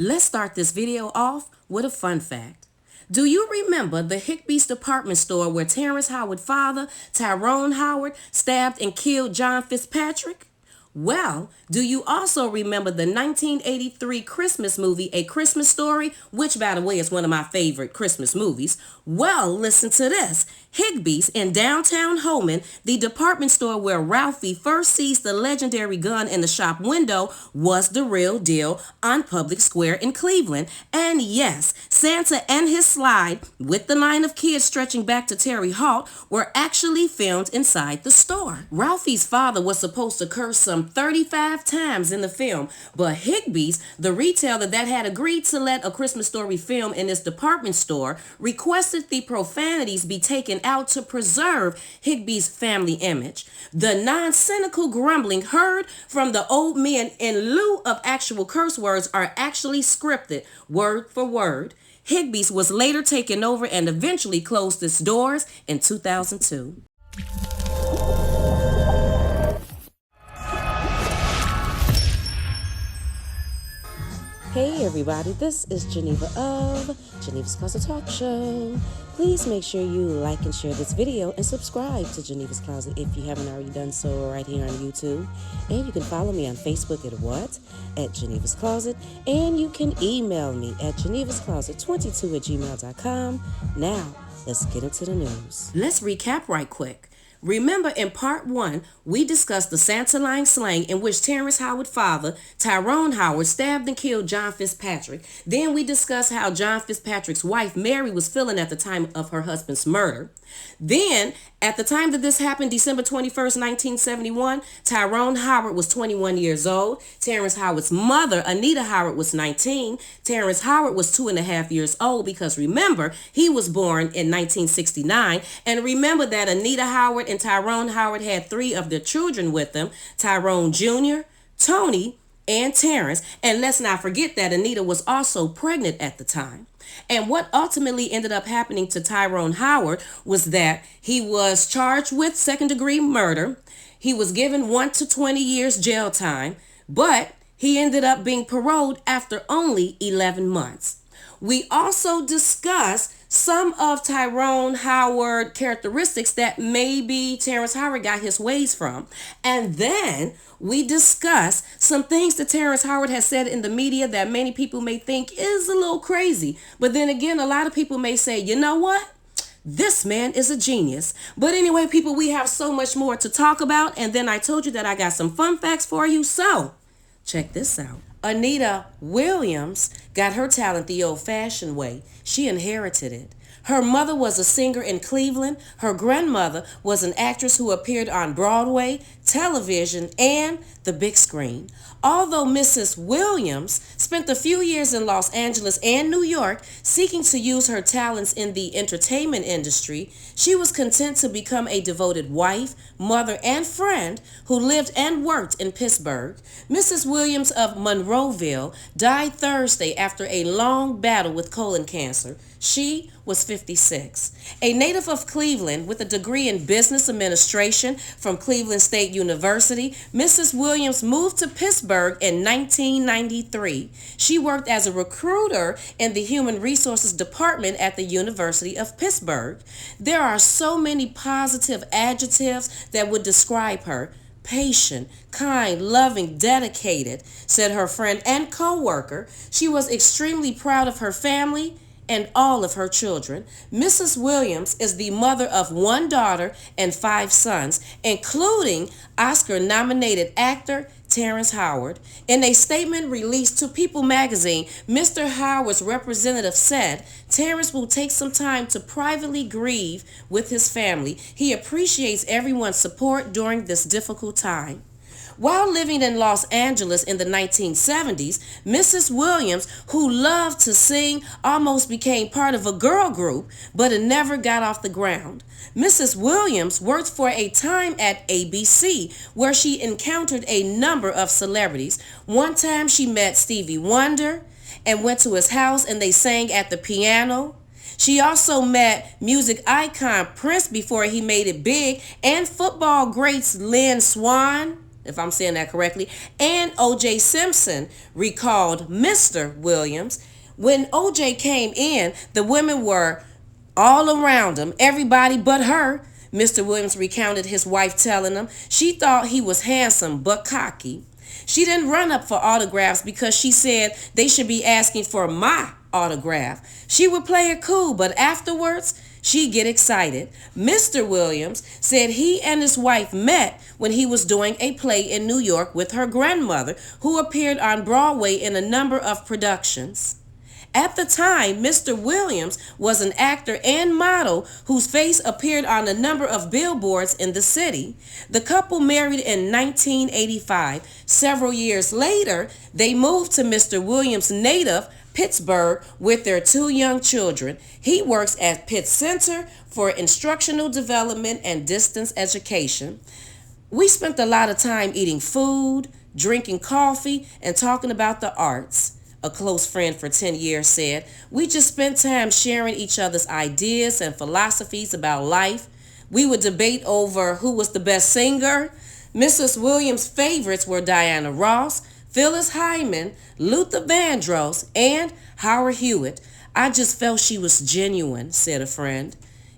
Let's start this video off with a fun fact. Do you remember the Higbee's department store where Terrence Howard's father, Tyrone Howard, stabbed and killed John Fitzpatrick? Well, do you also remember the 1983 Christmas movie, A Christmas Story, which, by the way, is one of my favorite Christmas movies? Well, listen to this. Higbee's in downtown Holman, the department store where Ralphie first sees the legendary gun in the shop window, was the real deal on Public Square in Cleveland. And yes, Santa and his slide, with the line of kids stretching back to Terry Hall, were actually filmed inside the store. Ralphie's father was supposed to curse some 35 times in the film, but Higbee's, the retailer that had agreed to let A Christmas Story film in its department store, requested the profanities be taken out to preserve Higbee's family image. The non-cynical grumbling heard from the old men in lieu of actual curse words are actually scripted, word for word. Higbee's was later taken over and eventually closed its doors in 2002. Hey everybody, this is Geneva of Geneva's Closet Talk Show. Please make sure you like and share this video and subscribe to Geneva's Closet if you haven't already done so right here on YouTube. And you can follow me on Facebook at Geneva's Closet. And you can email me at genevascloset22@gmail.com. Now, let's get into the news. Let's recap right quick. Remember, in part 1, we discussed the Santa line slang in which Terrence Howard's father, Tyrone Howard, stabbed and killed John Fitzpatrick. Then we discussed how John Fitzpatrick's wife, Mary, was feeling at the time of her husband's murder. Then, at the time that this happened, December 21st, 1971, Tyrone Howard was 21 years old. Terrence Howard's mother, Anita Howard, was 19. Terrence Howard was 2.5 years old because, remember, he was born in 1969. And remember that Anita Howard and Tyrone Howard had 3 of their children with them, Tyrone Jr., Tony, and Terrence. And let's not forget that Anita was also pregnant at the time. And what ultimately ended up happening to Tyrone Howard was that he was charged with second-degree murder. He was given 1 to 20 years jail time, but he ended up being paroled after only 11 months. We also discussed some of Tyrone Howard characteristics that maybe Terrence Howard got his ways from. And then we discussed some things that Terrence Howard has said in the media that many people may think is a little crazy. But then again, a lot of people may say, you know what? This man is a genius. But anyway, people, we have so much more to talk about. And then I told you that I got some fun facts for you. So check this out. Anita Williams got her talent the old-fashioned way. She inherited it. Her mother was a singer in Cleveland. Her grandmother was an actress who appeared on Broadway, television, and the big screen. Although Mrs. Williams spent a few years in Los Angeles and New York seeking to use her talents in the entertainment industry, she was content to become a devoted wife, mother, and friend who lived and worked in Pittsburgh. Mrs. Williams of Monroeville died Thursday after a long battle with colon cancer. She was 56. A native of Cleveland with a degree in business administration from Cleveland State University, Mrs. Williams moved to Pittsburgh in 1993. She worked as a recruiter in the Human Resources Department at the University of Pittsburgh. There are so many positive adjectives that would describe her. Patient, kind, loving, dedicated, said her friend and co-worker. She was extremely proud of her family and all of her children. Mrs. Williams is the mother of 1 daughter and 5 sons, including Oscar-nominated actor Terrence Howard. In a statement released to People magazine, Mr. Howard's representative said, Terrence will take some time to privately grieve with his family. He appreciates everyone's support during this difficult time. While living in Los Angeles in the 1970s, Mrs. Williams, who loved to sing, almost became part of a girl group, but it never got off the ground. Mrs. Williams worked for a time at ABC, where she encountered a number of celebrities. One time she met Stevie Wonder and went to his house and they sang at the piano. She also met music icon Prince before he made it big, and football greats Lynn Swann, if I'm saying that correctly, and O.J. Simpson recalled Mr. Williams. When O.J. came in, the women were all around him, everybody but her. Mr. Williams recounted his wife telling him she thought he was handsome but cocky. She didn't run up for autographs because she said they should be asking for my autograph. She would play it cool, but afterwards, she'd get excited. Mr. Williams said he and his wife met when he was doing a play in New York with her grandmother, who appeared on Broadway in a number of productions. At the time, Mr. Williams was an actor and model whose face appeared on a number of billboards in the city. The couple married in 1985. Several years later, they moved to Mr. Williams' native Pittsburgh with their 2 young children. He works at Pitt Center for Instructional Development and Distance Education. We spent a lot of time eating food, drinking coffee, and talking about the arts. A close friend for 10 years said, "We just spent time sharing each other's ideas and philosophies about life. We would debate over who was the best singer. Mrs. Williams' favorites were Diana Ross, Phyllis Hyman, Luther Vandross, and Howard Hewitt. I just felt she was genuine," said a friend.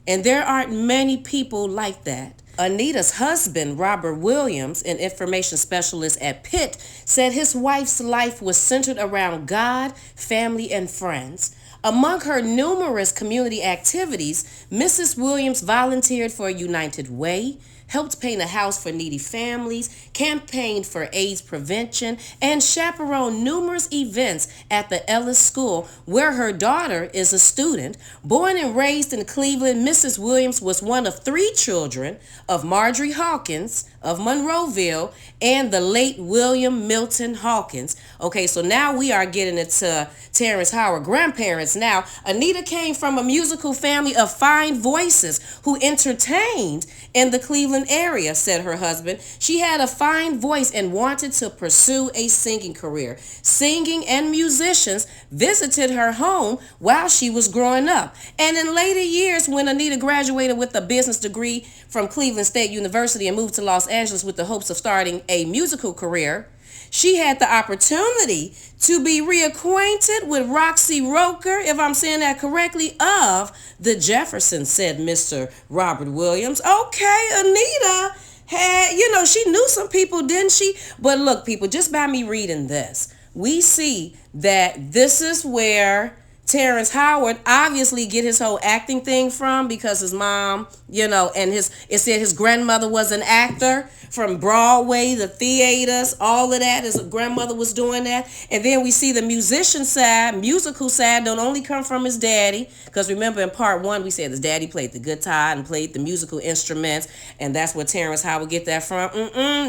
And there aren't many people like that. Anita's husband, Robert Williams, an information specialist at Pitt, said his wife's life was centered around God, family, and friends. Among her numerous community activities, Mrs. Williams volunteered for United Way, helped paint a house for needy families, campaigned for AIDS prevention, and chaperoned numerous events at the Ellis School, where her daughter is a student. Born and raised in Cleveland, Mrs. Williams was one of 3 children of Marjorie Hawkins of Monroeville and the late William Milton Hawkins. Okay, so now we are getting into Terrence Howard grandparents. Now, Anita came from a musical family of fine voices who entertained in the Cleveland area, said her husband. She had a fine voice and wanted to pursue a singing career. Singing and musicians visited her home while she was growing up. And in later years, when Anita graduated with a business degree from Cleveland State University and moved to Los Angeles with the hopes of starting a musical career, she had the opportunity to be reacquainted with Roxy Roker, if I'm saying that correctly, of the Jeffersons, said Mr. Robert Williams. Okay, Anita had, she knew some people, didn't she? But look, people, just by me reading this, we see that this is where Terrence Howard obviously get his whole acting thing from, because his mom, and it said his grandmother was an actor from Broadway, the theaters, all of that. His grandmother was doing that. And then we see the musical side don't only come from his daddy, because remember in part 1 we said his daddy played the guitar and played the musical instruments, and that's where Terrence Howard get that from.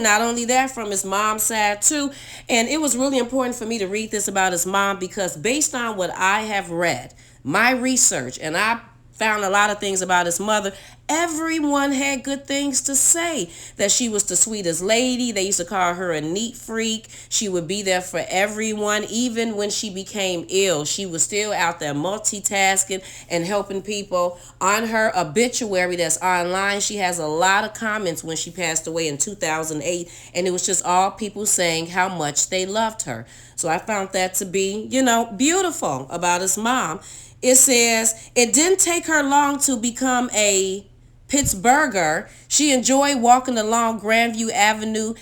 Not only that, from his mom's side too. And it was really important for me to read this about his mom, because based on what I have read, my research, and I found a lot of things about his mother, everyone had good things to say. That she was the sweetest lady. They used to call her a neat freak. She would be there for everyone. Even when she became ill, she was still out there multitasking and helping people. On her obituary that's online, she has a lot of comments when she passed away in 2008, and it was just all people saying how much they loved her. So I found that to be, beautiful about his mom. It says, it didn't take her long to become a Pittsburgher. She enjoyed walking along Grandview Avenue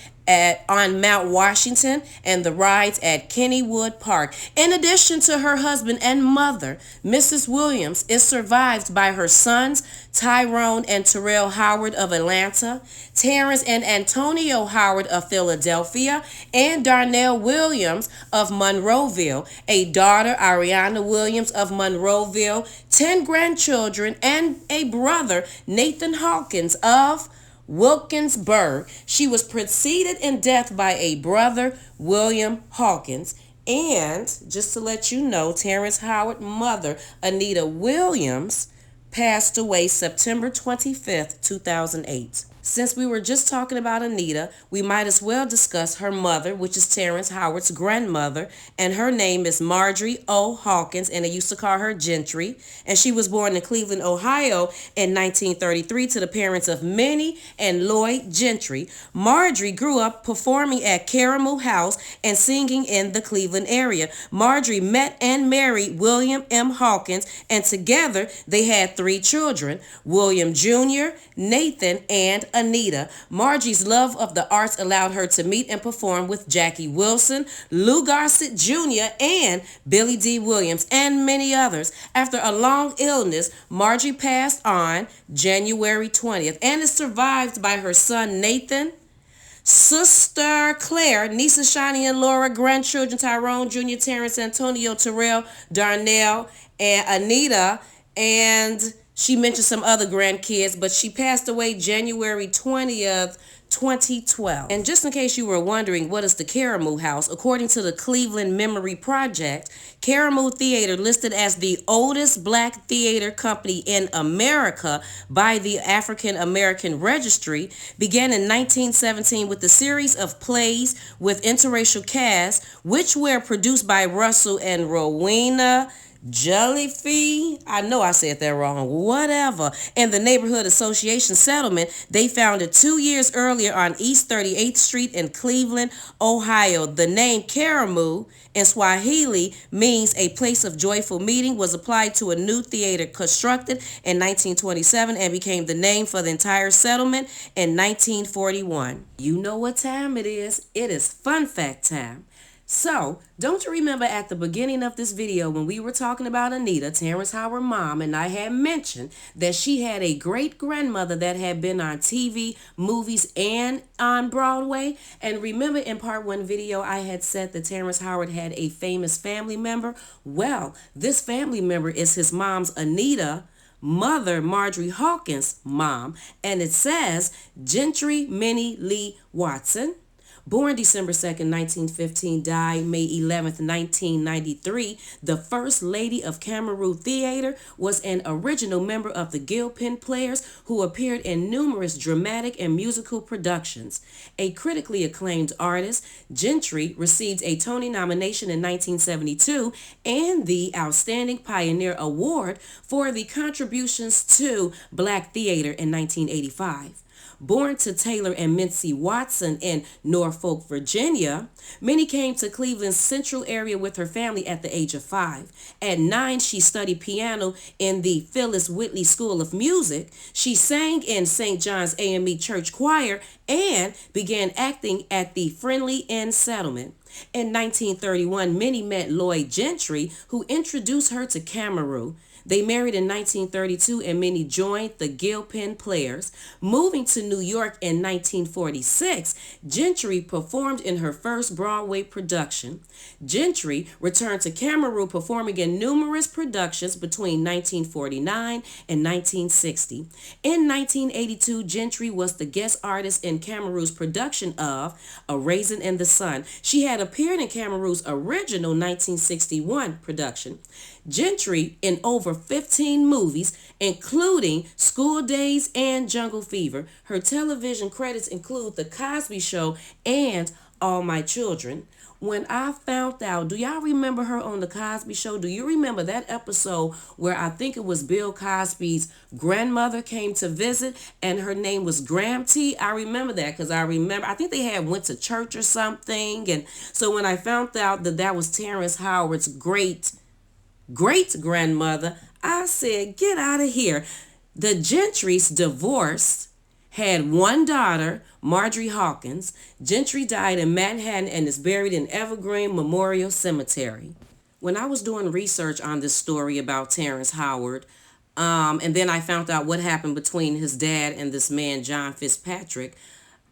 on Mount Washington and the rides at Kennywood Park. In addition to her husband and mother, Mrs. Williams is survived by her sons, Tyrone and Terrell Howard of Atlanta, Terrence and Antonio Howard of Philadelphia, and Darnell Williams of Monroeville, a daughter, Ariana Williams of Monroeville, 10 grandchildren, and a brother, Nathan Hawkins of Wilkinsburg. She was preceded in death by a brother, William Hawkins. And just to let you know, Terrence Howard's mother, Anita Williams, passed away September 25th, 2008. Since we were just talking about Anita, we might as well discuss her mother, which is Terrence Howard's grandmother, and her name is Marjorie O. Hawkins, and they used to call her Gentry. And she was born in Cleveland, Ohio in 1933 to the parents of Minnie and Lloyd Gentry. Marjorie grew up performing at Caramel House and singing in the Cleveland area. Marjorie met and married William M. Hawkins, and together they had 3 children, William Jr., Nathan, and Anita. Margie's love of the arts allowed her to meet and perform with Jackie Wilson, Lou Gossett Jr., and Billy D. Williams, and many others. After a long illness, Margie passed on January 20th and is survived by her son Nathan, sister Claire, nieces Shani and Laura, grandchildren Tyrone Jr., Terrence, Antonio, Terrell, Darnell, and Anita, and she mentioned some other grandkids, but she passed away January 20th, 2012. And just in case you were wondering, what is the Caramel House? According to the Cleveland Memory Project, Caramel Theater, listed as the oldest black theater company in America by the African American Registry, began in 1917 with a series of plays with interracial casts, which were produced by Russell and Rowena Jellyfee, I know I said that wrong, whatever, and the Neighborhood Association Settlement they founded 2 years earlier on East 38th Street in Cleveland, Ohio. The name Karamu in Swahili means a place of joyful meeting, was applied to a new theater constructed in 1927 and became the name for the entire settlement in 1941. You know what time it is. It is fun fact time. So, don't you remember at the beginning of this video when we were talking about Anita, Terrence Howard's mom, and I had mentioned that she had a great-grandmother that had been on TV, movies, and on Broadway? And remember in part 1 video I had said that Terrence Howard had a famous family member? Well, this family member is his mom's Anita, mother Marjorie Hawkins' mom, and it says Gentry Minnie Lee Watson. Born December 2nd, 1915, died May 11th, 1993, the First Lady of Cameroon Theater, was an original member of the Gilpin Players who appeared in numerous dramatic and musical productions. A critically acclaimed artist, Gentry received a Tony nomination in 1972 and the Outstanding Pioneer Award for the contributions to Black theater in 1985. Born to Taylor and Mincy Watson in Norfolk, Virginia, Minnie came to Cleveland's central area with her family at the age of 5. At 9, she studied piano in the Phyllis Whitley School of Music. She sang in St. John's AME Church Choir and began acting at the Friendly Inn Settlement. In 1931, Minnie met Lloyd Gentry, who introduced her to Cameroon. They married in 1932 and Minnie joined the Gilpin Players. Moving to New York in 1946, Gentry performed in her first Broadway production. Gentry returned to Cameroon performing in numerous productions between 1949 and 1960. In 1982, Gentry was the guest artist in Cameroon's production of A Raisin in the Sun. She had appeared in Cameroon's original 1961 production. Gentry in over 15 movies, including School Days and Jungle Fever. Her television credits include The Cosby Show and All My Children. When I found out, do y'all remember her on The Cosby Show? Do you remember that episode where I think it was Bill Cosby's grandmother came to visit and her name was Graham T? I remember that because I think they had went to church or something. And so when I found out that that was Terrence Howard's great-grandmother, I said, get out of here. The Gentrys divorced, had one daughter, Marjorie Hawkins. Gentry died in Manhattan and is buried in Evergreen Memorial Cemetery. When I was doing research on this story about Terrence Howard, and then I found out what happened between his dad and this man, John Fitzpatrick,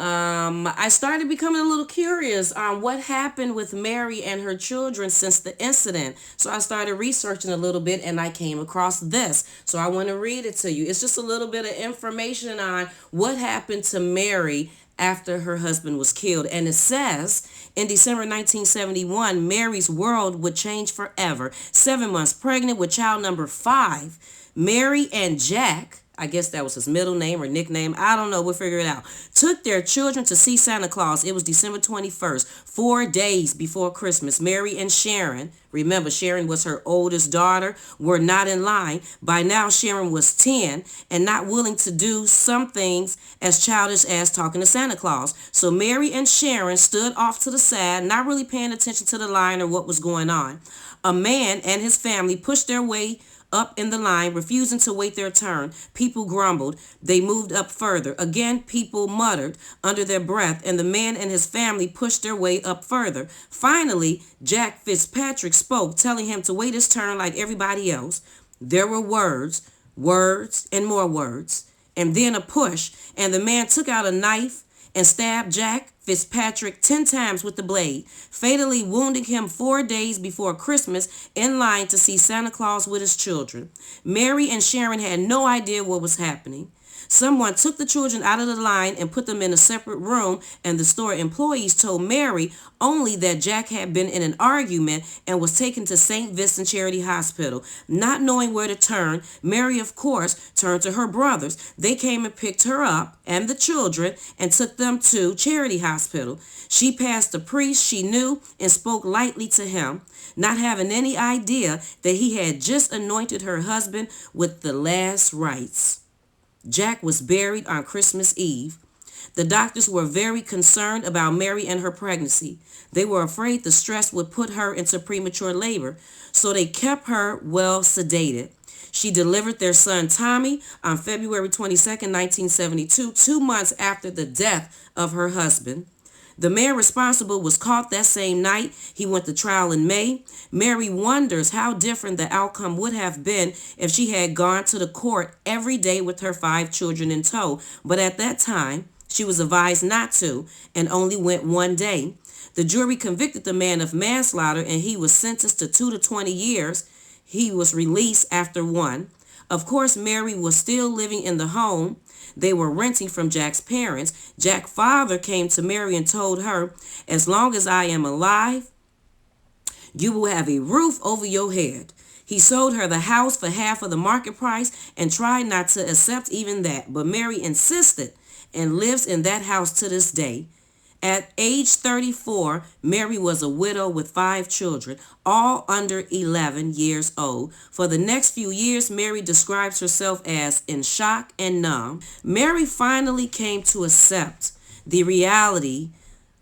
I started becoming a little curious on what happened with Mary and her children since the incident. So I started researching a little bit and I came across this. So I want to read it to you. It's just a little bit of information on what happened to Mary after her husband was killed. And it says, in December 1971, Mary's world would change forever. 7 months pregnant with child number 5, Mary and Jack, I guess that was his middle name or nickname. I don't know. We'll figure it out. Took their children to see Santa Claus. It was December 21st, 4 days before Christmas. Mary and Sharon, remember Sharon was her oldest daughter, were not in line. By now Sharon was 10 and not willing to do some things as childish as talking to Santa Claus. So Mary and Sharon stood off to the side, not really paying attention to the line or what was going on. A man and his family pushed their way up in the line, refusing to wait their turn. People grumbled. They moved up further. Again, people muttered under their breath, and the man and his family pushed their way up further. Finally, Jack Fitzpatrick spoke, telling him to wait his turn like everybody else. There were words, and more words, and then a push, and the man took out a knife and stabbed Jack Fitzpatrick 10 times with the blade, fatally wounding him 4 days before Christmas in line to see Santa Claus with his children. Mary and Sharon had no idea what was happening. Someone took the children out of the line and put them in a separate room, and the store employees told Mary only that Jack had been in an argument and was taken to St. Vincent Charity Hospital. Not knowing where to turn, Mary, of course, turned to her brothers. They came and picked her up and the children and took them to Charity Hospital. She passed the priest she knew and spoke lightly to him, not having any idea that he had just anointed her husband with the last rites. Jack was buried on Christmas Eve. The doctors were very concerned about Mary and her pregnancy. They were afraid the stress would put her into premature labor, so they kept her well sedated. She delivered their son Tommy on February 22nd, 1972, 2 months after the death of her husband. The man responsible was caught that same night. He went to trial in May. Mary wonders how different the outcome would have been if she had gone to the court every day with her 5 children in tow. But at that time, she was advised not to and only went 1 day. The jury convicted the man of manslaughter and he was sentenced to 2 to 20 years. He was released after 1. Of course, Mary was still living in the home they were renting from Jack's parents. Jack's father came to Mary and told her, "As long as I am alive, you will have a roof over your head." He sold her the house for half of the market price and tried not to accept even that, but Mary insisted and lives in that house to this day. At age 34, Mary was a widow with 5 children, all under 11 years old. For the next few years, Mary describes herself as in shock and numb. Mary finally came to accept the reality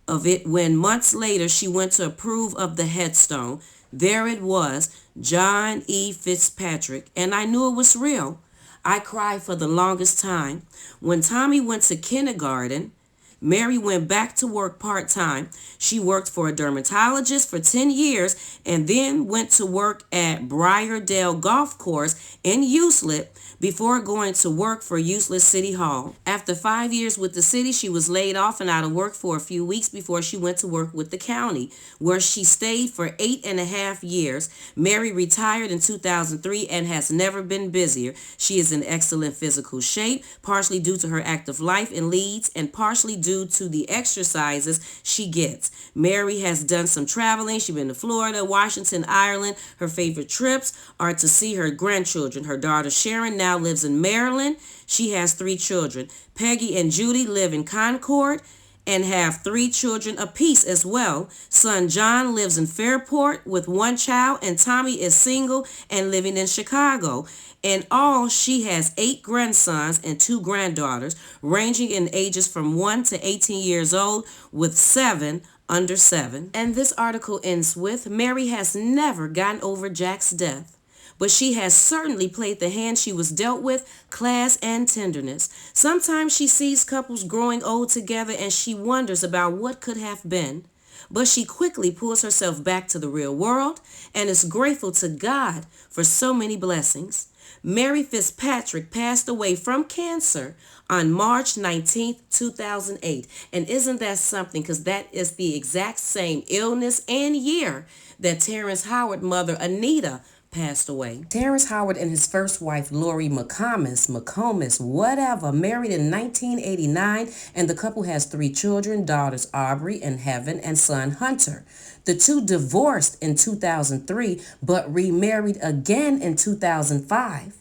of it when months later she went to approve of the headstone. There it was, John E. Fitzpatrick, and I knew it was real. I cried for the longest time. When Tommy went to kindergarten, Mary went back to work part-time. She worked for a dermatologist for 10 years and then went to work at Briardale Golf Course in Euclid before going to work for Euclid City Hall. After 5 years with the city, she was laid off and out of work for a few weeks before she went to work with the county, where she stayed for 8.5 years. Mary retired in 2003 and has never been busier. She is in excellent physical shape, partially due to her active life in Leeds and partially due to the exercises she gets. Mary has done some traveling. She's been to Florida, Washington, Ireland. Her favorite trips are to see her grandchildren. Her daughter Sharon now lives in Maryland. She has 3 children. Peggy and Judy live in Concord and have 3 children apiece as well. Son John lives in Fairport with 1 child, and Tommy is single and living in Chicago. In all, she has 8 grandsons and 2 granddaughters, ranging in ages from 1 to 18 years old, with 7 under 7. And this article ends with, Mary has never gotten over Jack's death, but she has certainly played the hand she was dealt with, class and tenderness. Sometimes she sees couples growing old together and she wonders about what could have been. But she quickly pulls herself back to the real world and is grateful to God for so many blessings. Mary Fitzpatrick passed away from cancer on March 19th, 2008. And isn't that something? Because that is the exact same illness and year that Terrence Howard's mother, Anita, passed away. Terrence Howard and his first wife, Laurie McComas, whatever, married in 1989, and the couple has 3 children, daughters Aubrey and Heaven, and son Hunter. The 2 divorced in 2003, but remarried again in 2005.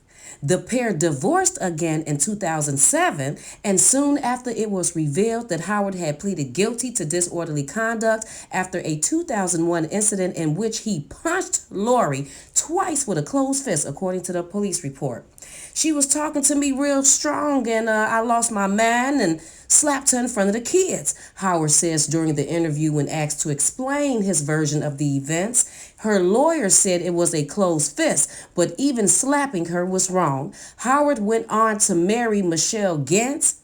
The pair divorced again in 2007, and soon after it was revealed that Howard had pleaded guilty to disorderly conduct after a 2001 incident in which he punched Laurie twice with a closed fist, according to the police report. She was talking to me real strong, and I lost my mind and slapped her in front of the kids, Howard says during the interview when asked to explain his version of the events. Her lawyer said it was a closed fist, but even slapping her was wrong. Howard went on to marry Michelle Gantz.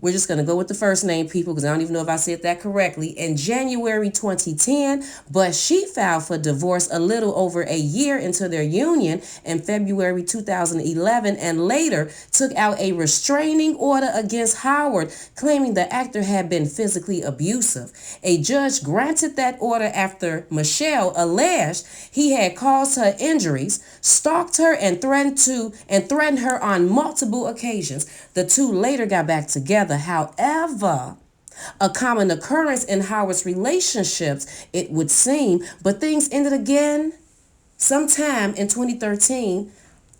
We're just going to go with the first name, people, because I don't even know if I said that correctly, in January 2010, but she filed for divorce a little over a year into their union in February 2011 and later took out a restraining order against Howard, claiming the actor had been physically abusive. A judge granted that order after Michelle alleged he had caused her injuries, stalked her, and threatened her on multiple occasions. The two later got back together. However, a common occurrence in Howard's relationships, it would seem, but things ended again sometime in 2013,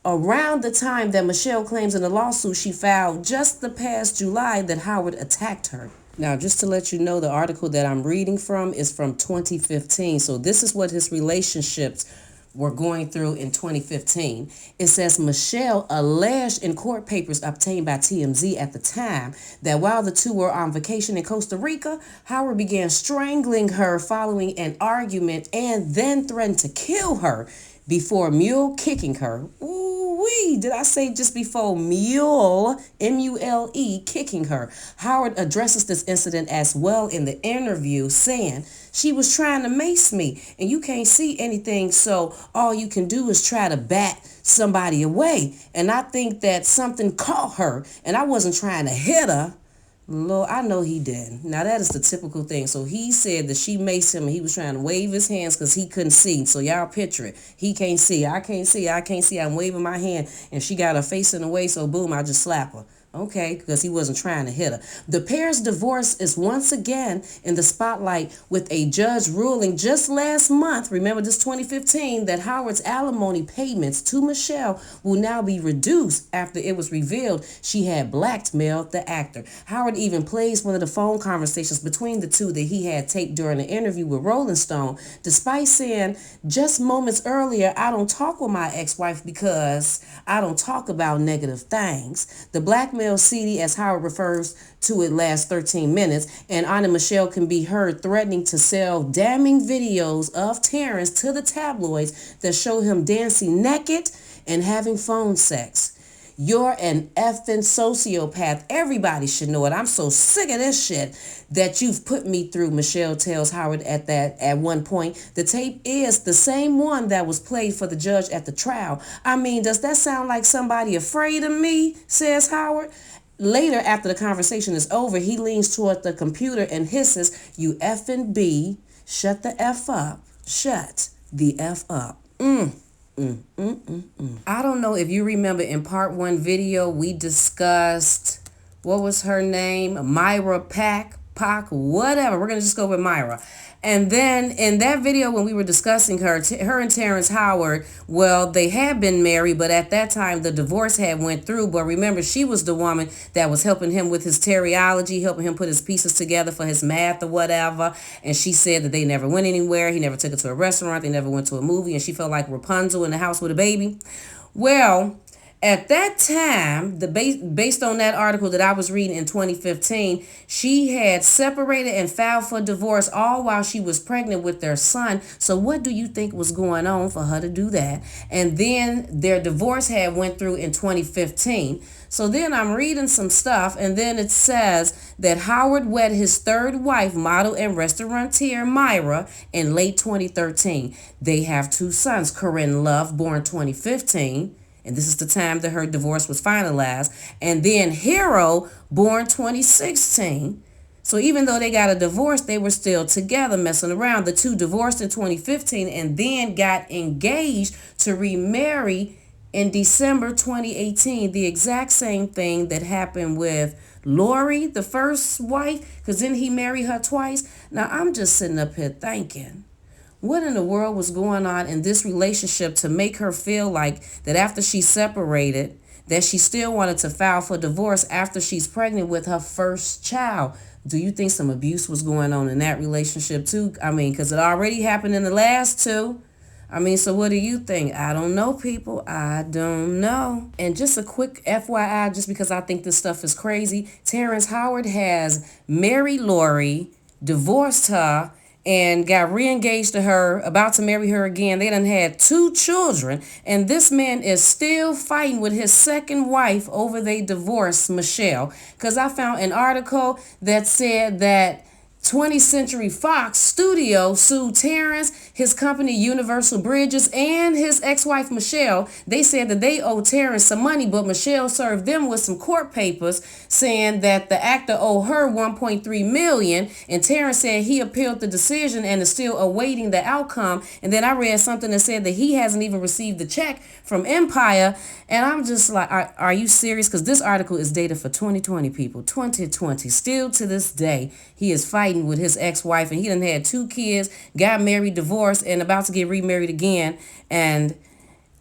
around the time that Michelle claims in the lawsuit she filed just the past July that Howard attacked her. Now, just to let you know, the article that I'm reading from is from 2015. So this is what his relationships were going through in 2015. It says Michelle alleged in court papers obtained by TMZ at the time that while the two were on vacation in Costa Rica, Howard began strangling her following an argument and then threatened to kill her before mule kicking her. Ooh-wee, did I say just before mule, M-U-L-E, kicking her? Howard addresses this incident as well in the interview, saying, "She was trying to mace me, and you can't see anything, so all you can do is try to bat somebody away. And I think that something caught her, and I wasn't trying to hit her." Lord, I know he did. Now, that is the typical thing. So he said that she maced him and he was trying to wave his hands because he couldn't see. So y'all picture it. He can't see. I can't see. I can't see. I'm waving my hand and she got her face in the way. So boom, I just slap her. Okay, because he wasn't trying to hit her. The pair's divorce is once again in the spotlight with a judge ruling just last month, remember this 2015, that Howard's alimony payments to Michelle will now be reduced after it was revealed she had blackmailed the actor. Howard even plays one of the phone conversations between the two that he had taped during an interview with Rolling Stone, despite saying just moments earlier, "I don't talk with my ex-wife because I don't talk about negative things." The blackmail CD, as Howard refers to it, lasts 13 minutes, and on it, Michelle can be heard threatening to sell damning videos of Terrence to the tabloids that show him dancing naked and having phone sex. "You're an effing sociopath. Everybody should know it. I'm so sick of this shit that you've put me through," Michelle tells Howard at one point. The tape is the same one that was played for the judge at the trial. "I mean, does that sound like somebody afraid of me?" says Howard. Later, after the conversation is over, he leans toward the computer and hisses, "You effing B, shut the F up. Shut the F up." I don't know if you remember in part 1 video, we discussed, what was her name? Myra Pack, whatever. We're going to just go with Myra. And then in that video, when we were discussing her and Terrence Howard, well, they had been married, but at that time, the divorce had went through. But remember, she was the woman that was helping him with his terryology, helping him put his pieces together for his math or whatever. And she said that they never went anywhere. He never took her to a restaurant. They never went to a movie. And she felt like Rapunzel in the house with a baby. Well, at that time, based on that article that I was reading in 2015, she had separated and filed for divorce all while she was pregnant with their son. So what do you think was going on for her to do that? And then their divorce had went through in 2015. So then I'm reading some stuff, and then it says that Howard wed his third wife, model and restaurateur Myra, in late 2013. They have 2 sons, Corinne Love, born 2015. And this is the time that her divorce was finalized. And then Hero, born 2016. So even though they got a divorce, they were still together messing around. The two divorced in 2015 and then got engaged to remarry in December 2018. The exact same thing that happened with Laurie, the first wife, because then he married her twice. Now I'm just sitting up here thinking, what in the world was going on in this relationship to make her feel like that after she separated that she still wanted to file for divorce after she's pregnant with her first child. Do you think some abuse was going on in that relationship too? I mean, because it already happened in the last two. I mean, so what do you think? I don't know, people. I don't know. And just a quick FYI, just because I think this stuff is crazy, Terrence Howard has married Laurie, divorced her, and got re-engaged to her, about to marry her again. They done had 2 children, and this man is still fighting with his second wife over their divorce, Michelle. Because I found an article that said that 20th Century Fox Studio sued Terrence, his company Universal Bridges, and his ex-wife Michelle. They said that they owe Terrence some money, but Michelle served them with some court papers saying that the actor owed her $1.3 million, and Terrence said he appealed the decision and is still awaiting the outcome. And then I read something that said that he hasn't even received the check from Empire, and I'm just like, are you serious? Because this article is dated for 2020, people. 2020. Still to this day, he is fighting with his ex-wife, and he done had 2 kids, got married, divorced, and about to get remarried again. And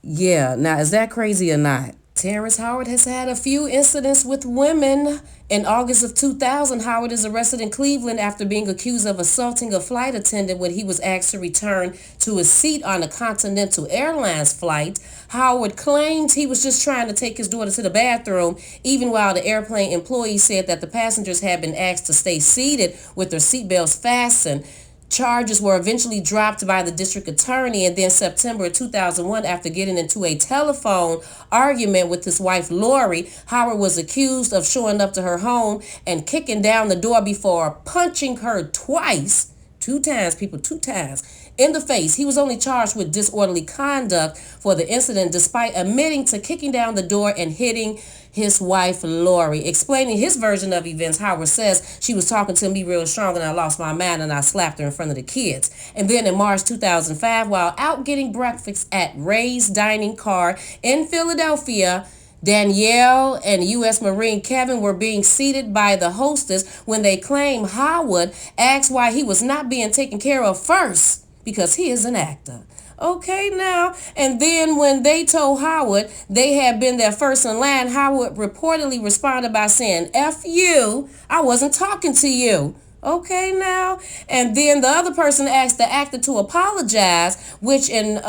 yeah, now is that crazy or not? Terrence Howard has had a few incidents with women. In August of 2000, Howard is arrested in Cleveland after being accused of assaulting a flight attendant when he was asked to return to his seat on a Continental Airlines flight. Howard claimed he was just trying to take his daughter to the bathroom, even while the airplane employee said that the passengers had been asked to stay seated with their seatbelts fastened. Charges were eventually dropped by the district attorney, and then September 2001, after getting into a telephone argument with his wife Laurie, Howard was accused of showing up to her home and kicking down the door before punching her twice, 2 times, people, 2 times, in the face. He was only charged with disorderly conduct for the incident, despite admitting to kicking down the door and hitting his wife Laurie. Explaining his version of events, Howard says, "She was talking to me real strong and I lost my mind and I slapped her in front of the kids." And then in March 2005, while out getting breakfast at Ray's Dining Car in Philadelphia, Danielle and U.S. Marine Kevin were being seated by the hostess when they claim Howard asked why he was not being taken care of first, because he is an actor. Okay, now, and then when they told Howard they had been there first in line, Howard reportedly responded by saying, "F you, I wasn't talking to you." Okay, now, and then the other person asked the actor to apologize, which in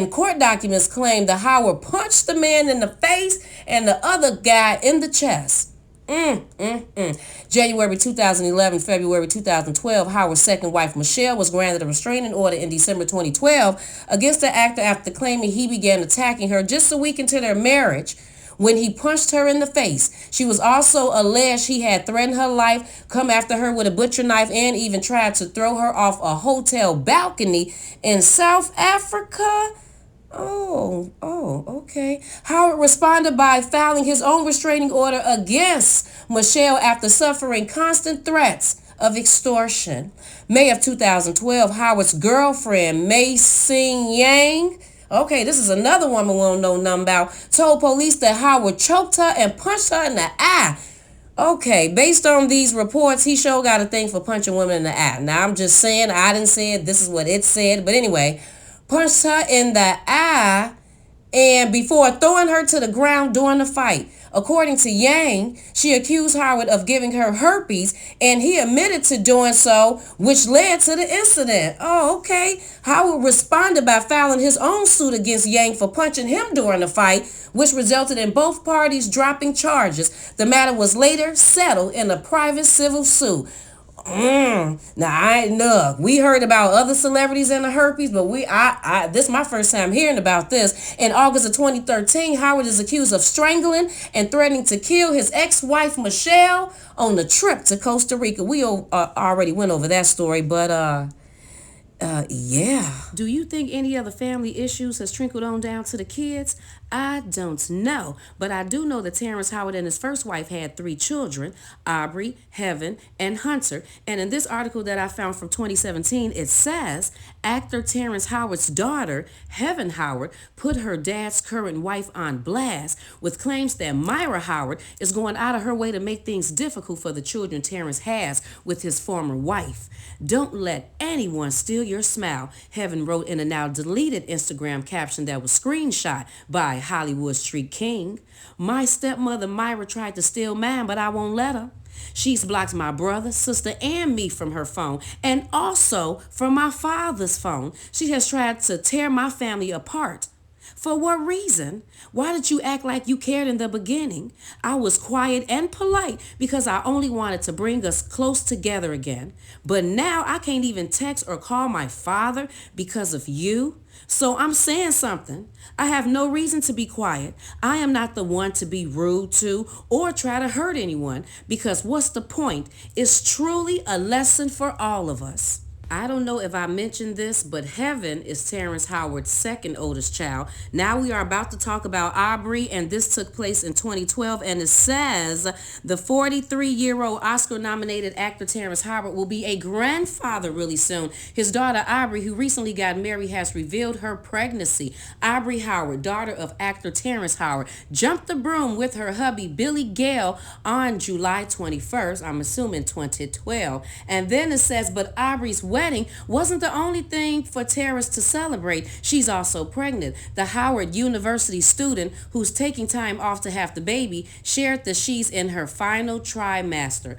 court documents claimed that Howard punched the man in the face and the other guy in the chest. January 2011, February 2012, Howard's second wife Michelle was granted a restraining order in December 2012 against the actor after claiming he began attacking her just a week into their marriage when he punched her in the face. She was also alleged he had threatened her life, come after her with a butcher knife, and even tried to throw her off a hotel balcony in South Africa. Okay. Howard responded by filing his own restraining order against Michelle after suffering constant threats of extortion. May of 2012, Howard's girlfriend, Mei Sing Yang, okay, this is another woman we don't know nothing about, told police that Howard choked her and punched her in the eye. Okay, based on these reports, he sure got a thing for punching women in the eye. Now, I'm just saying, I didn't say it, this is what it said, but anyway, punched her in the eye and before throwing her to the ground during the fight. According to Yang, she accused Howard of giving her herpes, and he admitted to doing so, which led to the incident. Oh, okay. Howard responded by filing his own suit against Yang for punching him during the fight, which resulted in both parties dropping charges. The matter was later settled in a private civil suit. Now, look, we heard about other celebrities and the herpes, but this is my first time hearing about this. In August of 2013, Howard is accused of strangling and threatening to kill his ex-wife Michelle on the trip to Costa Rica. We already went over that story, but yeah. Do you think any other family issues has trickled on down to the kids? I don't know, but I do know that Terrence Howard and his first wife had 3 children, Aubrey, Heaven, and Hunter. And in this article that I found from 2017, it says, Actor Terrence Howard's daughter, Heaven Howard, put her dad's current wife on blast with claims that Myra Howard is going out of her way to make things difficult for the children Terrence has with his former wife. Don't let anyone steal your smile, Heaven wrote in a now deleted Instagram caption that was screenshot by Hollywood Street King. My stepmother Myra tried to steal mine, but I won't let her. She's blocked my brother, sister, and me from her phone, and also from my father's phone. She has tried to tear my family apart. For what reason? Why did you act like you cared in the beginning? I was quiet and polite because I only wanted to bring us close together again. But now I can't even text or call my father because of you. So I'm saying something. I have no reason to be quiet. I am not the one to be rude to or try to hurt anyone, because what's the point? It's truly a lesson for all of us. I don't know if I mentioned this, but Heaven is Terrence Howard's second oldest child. Now we are about to talk about Aubrey, and this took place in 2012, and it says the 43-year-old Oscar-nominated actor Terrence Howard will be a grandfather really soon. His daughter Aubrey, who recently got married, has revealed her pregnancy. Aubrey Howard, daughter of actor Terrence Howard, jumped the broom with her hubby Billy Gale on July 21st, I'm assuming 2012. And then it says, but Aubrey's wedding wasn't the only thing for Terrence to celebrate. She's also pregnant. The Howard University student, who's taking time off to have the baby, shared that she's in her final trimester.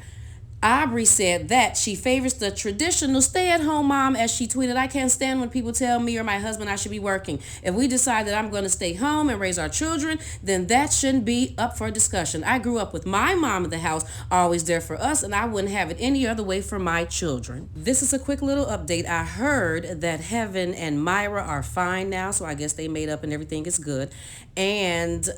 Aubrey said that she favors the traditional stay-at-home mom, as she tweeted, I can't stand when people tell me or my husband I should be working. If we decide that I'm going to stay home and raise our children, then that shouldn't be up for discussion. I grew up with my mom in the house, always there for us, and I wouldn't have it any other way for my children. This is a quick little update. I heard that Heaven and Myra are fine now, so I guess they made up and everything is good. And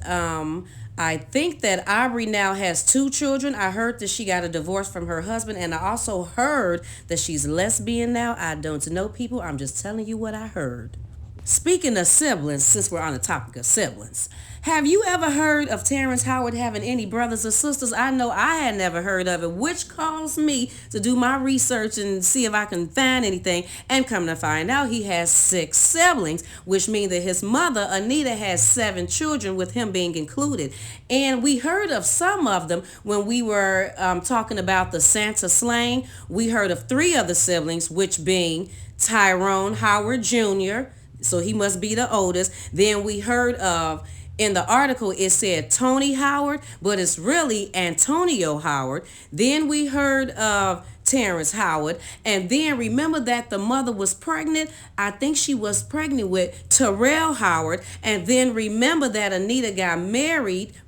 I think that Aubrey now has 2 children. I heard that she got a divorce from her husband, and I also heard that she's lesbian now. I don't know, people. I'm just telling you what I heard. Speaking of siblings, since we're on the topic of siblings, have you ever heard of Terrence Howard having any brothers or sisters? I know I had never heard of it, which caused me to do my research and see if I can find anything, and come to find out he has 6 siblings, which means that his mother, Anita, has 7 children, with him being included. And we heard of some of them when we were talking about the Santa slang. We heard of 3 other siblings, which being Tyrone Howard Jr., so he must be the oldest. Then we heard of, in the article it said Tony Howard, but it's really Antonio Howard. Then we heard of Terrence Howard, and then remember that the mother was pregnant. I think she was pregnant with Terrell Howard, and then remember that Anita got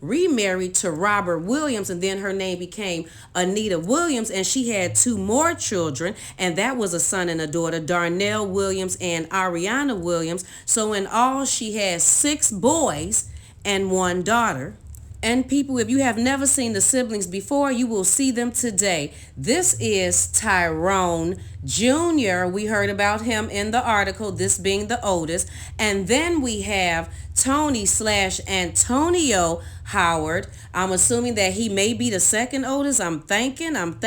remarried to Robert Williams, and then her name became Anita Williams, and she had 2 more children, and that was a son and a daughter, Darnell Williams and Ariana Williams. So in all, she has 6 boys and 1 daughter. And people, if you have never seen the siblings before, you will see them today. This is Tyrone Jr. We heard about him in the article, this being the oldest. And then we have Tony/Antonio Howard. I'm assuming that he may be the second oldest. I'm thinking. And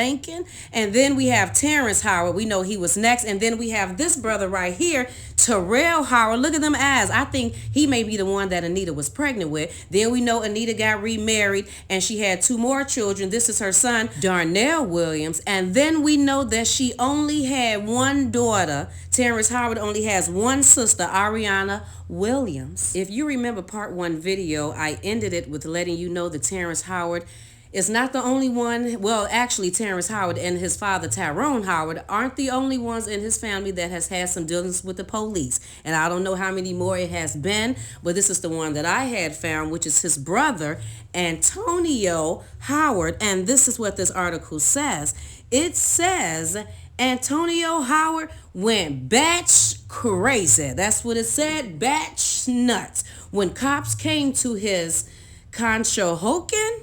then we have Terrence Howard. We know he was next. And then we have this brother right here, Terrell Howard. Look at them eyes. I think he may be the one that Anita was pregnant with. Then we know Anita got remarried and she had 2 more children. This is her son, Darnell Williams. And then we know that she only had 1 daughter. Terrence Howard only has 1 sister, Ariana Williams. If you remember part 1 video, I ended it with letting you know that Terrence Howard is not the only one. Well, actually, Terrence Howard and his father, Tyrone Howard, aren't the only ones in his family that has had some dealings with the police. And I don't know how many more it has been, but this is the one that I had found, which is his brother, Antonio Howard. And this is what this article says. It says Antonio Howard went batch crazy. That's what it said, batch nuts. When cops came to his Conshohocken.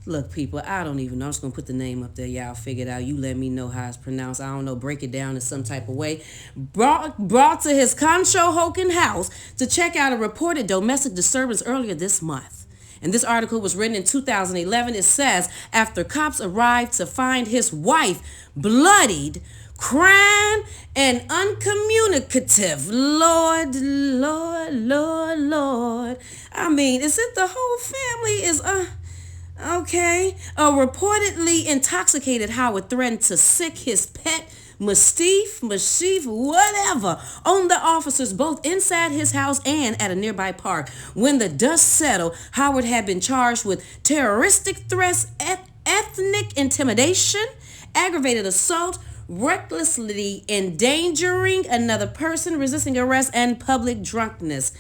Look, people, I don't even know. I'm just going to put the name up there. Y'all figure it out. You let me know how it's pronounced. I don't know. Break it down in some type of way. Brought to his Conshohocken house to check out a reported domestic disturbance earlier this month. And this article was written in 2011. It says, after cops arrived to find his wife bloodied, crying and uncommunicative. Lord, Lord, Lord, Lord. I mean, is it the whole family is okay? A reportedly intoxicated Howard threatened to sick his pet Mastiff, whatever, on the officers both inside his house and at a nearby park. When the dust settled, Howard had been charged with terroristic threats, ethnic intimidation, aggravated assault, recklessly endangering another person, resisting arrest, and public drunkenness.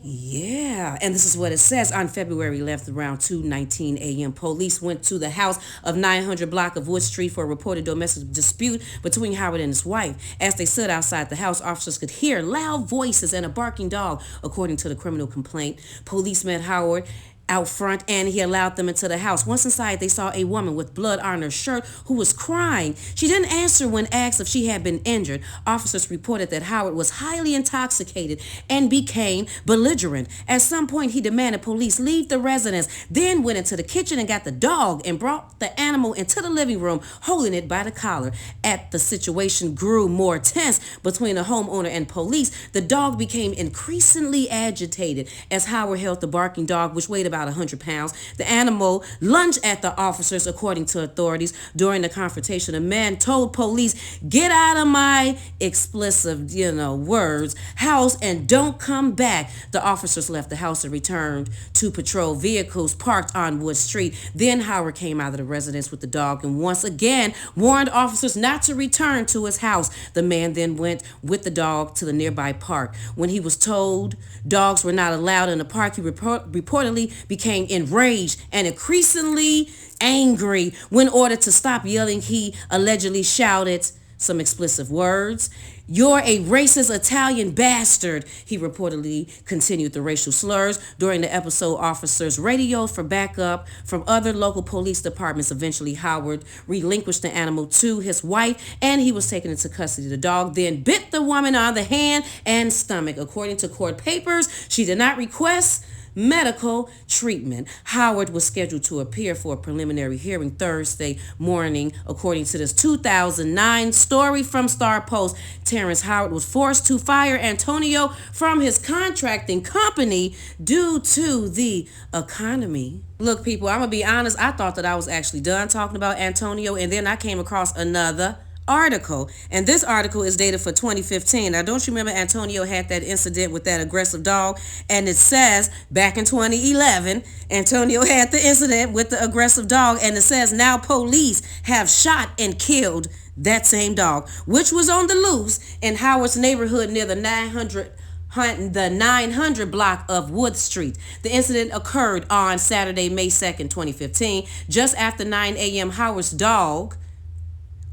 Yeah, and this is what it says. On February 11th, around 2:19 a.m., police went to the house of 900 block of Wood Street for a reported domestic dispute between Howard and his wife. As they stood outside the house, officers could hear loud voices and a barking dog, according to the criminal complaint. Police met Howard out front and he allowed them into the house. Once inside, they saw a woman with blood on her shirt who was crying. She didn't answer when asked if she had been injured. Officers reported that Howard was highly intoxicated and became belligerent. At some point, he demanded police leave the residence, then went into the kitchen and got the dog and brought the animal into the living room, holding it by the collar. As the situation grew more tense between the homeowner and police, the dog became increasingly agitated as Howard held the barking dog, which weighed about 100 pounds. The animal lunged at the officers, according to authorities. During the confrontation, a man told police, "Get out of my explicit, words, house and don't come back." The officers left the house and returned to patrol vehicles parked on Wood Street. Then Howard came out of the residence with the dog and once again warned officers not to return to his house. The man then went with the dog to the nearby park. When he was told dogs were not allowed in the park, he reportedly became enraged and increasingly angry. When ordered to stop yelling, he allegedly shouted some explicit words. "You're a racist Italian bastard," he reportedly continued the racial slurs. During the episode, officers radioed for backup from other local police departments. Eventually, Howard relinquished the animal to his wife and he was taken into custody. The dog then bit the woman on the hand and stomach. According to court papers, she did not request medical treatment. Howard was scheduled to appear for a preliminary hearing Thursday morning. According to this 2009 story from Star Post, Terrence Howard was forced to fire Antonio from his contracting company due to the economy. Look, people, I'm going to be honest. I thought that I was actually done talking about Antonio, and then I came across another article, and this article is dated for 2015. Now, don't you remember Antonio had that incident with that aggressive dog? And it says back in 2011, Antonio had the incident with the aggressive dog, and it says now police have shot and killed that same dog, which was on the loose in Howard's neighborhood near the 900 block of Wood Street. The incident occurred on Saturday, May 2nd, 2015. Just after 9 a.m., Howard's dog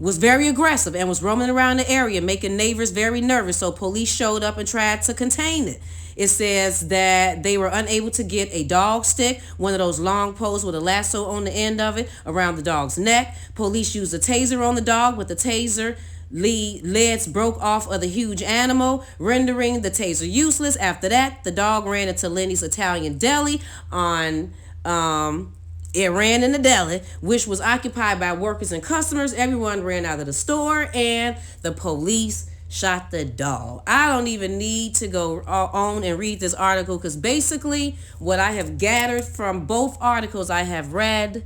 was very aggressive and was roaming around the area, making neighbors very nervous, so police showed up and tried to contain it. It says that they were unable to get a dog stick, one of those long poles with a lasso on the end of it, around the dog's neck. Police used a taser on the dog, but the taser leads broke off of the huge animal, rendering the taser useless. After that, the dog ran into Lenny's Italian Deli It ran in the deli, which was occupied by workers and customers. Everyone ran out of the store, and the police shot the dog. I don't even need to go on and read this article, because basically what I have gathered from both articles I have read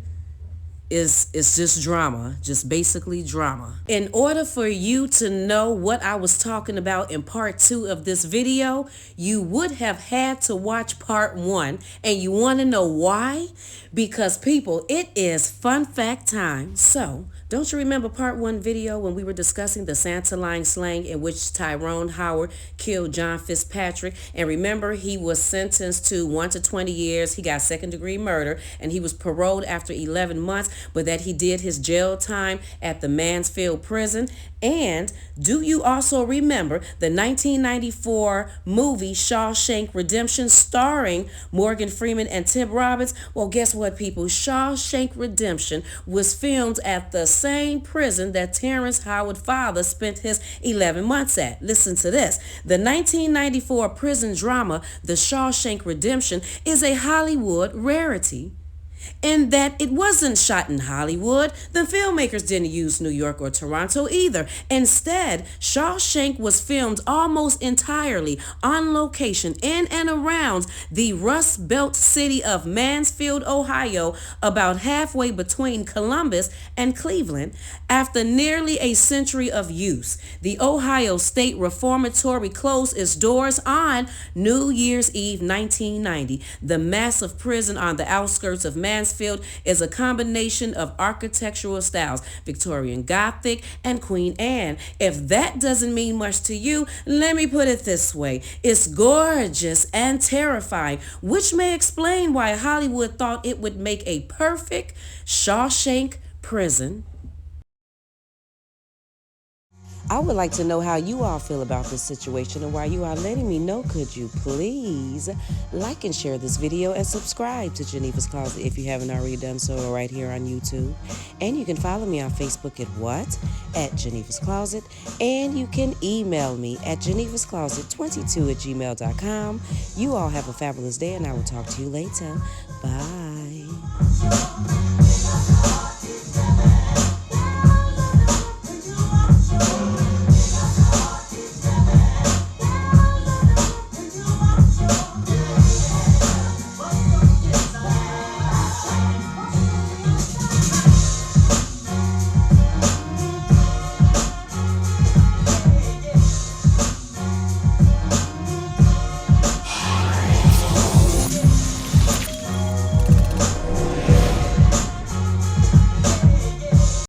is just drama, just basically drama. In order for you to know what I was talking about in part 2 of this video, you would have had to watch part 1. And you want to know why? Because people, it is fun fact time. So, don't you remember part 1 video when we were discussing the Santa line slang in which Tyrone Howard killed John Fitzpatrick? And remember, he was sentenced to 1 to 20 years. He got second-degree murder, and he was paroled after 11 months, but that he did his jail time at the Mansfield prison. And do you also remember the 1994 movie Shawshank Redemption starring Morgan Freeman and Tim Robbins? Well, guess what, people? Shawshank Redemption was filmed at the same prison that Terrence Howard's father spent his 11 months at. Listen to this. The 1994 prison drama, The Shawshank Redemption, is a Hollywood rarity. In that it wasn't shot in Hollywood. The filmmakers didn't use New York or Toronto either. Instead, Shawshank was filmed almost entirely on location in and around the Rust Belt city of Mansfield, Ohio, about halfway between Columbus and Cleveland. After nearly a century of use, the Ohio State Reformatory closed its doors on New Year's Eve 1990. The massive prison on the outskirts of Mansfield is a combination of architectural styles, Victorian Gothic and Queen Anne. If that doesn't mean much to you, let me put it this way. It's gorgeous and terrifying, which may explain why Hollywood thought it would make a perfect Shawshank prison. I would like to know how you all feel about this situation, and while you are letting me know, could you please like and share this video and subscribe to Genevas Closet if you haven't already done so right here on YouTube. And you can follow me on Facebook at Genevas Closet, and you can email me at genevascloset22@gmail.com. You all have a fabulous day, and I will talk to you later. Bye.